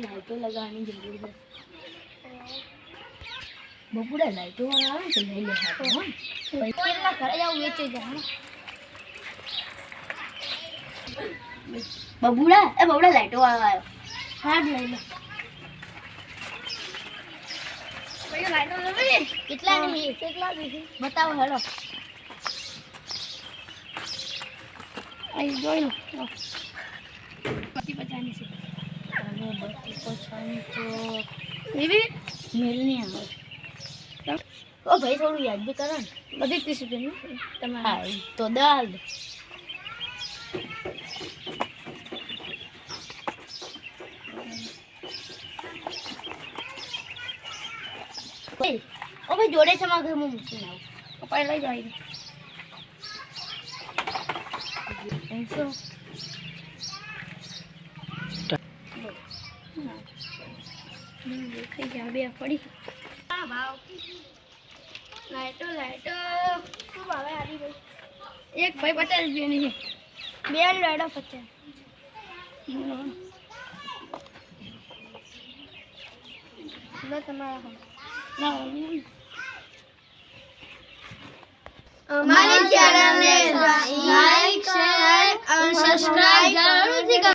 लाइटों लगानी जरूर है बबूड़ा लाइटों वाला आवे तो ले ले हाथ हां पैसा करे जाओ बेचे जा बबूड़ा लाइटों वाला आयो हां ले ले भैया लाइटों ले कितना नहीं कितना दी बताओ हेलो आई જોઈ લો બત્તી પચાની છે અને બત્તી પચાની તો એવી મેલ નહીં આવે ઓ ભાઈ થોડું યાદ બી કરો ને બધી 30 રૂપિયાની તમારે હા તો દાલ ઓ ભાઈ જોડે છે મારા ઘરમાં મૂકીને આવો કપાઈ લઈ જાવ ऐसो देखिए क्या भी पड़ी हां भाव लाइटो खूब आवे आरी भाई एक भाई 50 रुपया नहीं बे लाइटो 50 लो तुम्हारा ना हमारे चैनल ने लाइक शेयर और सब्सक्राइब जरूर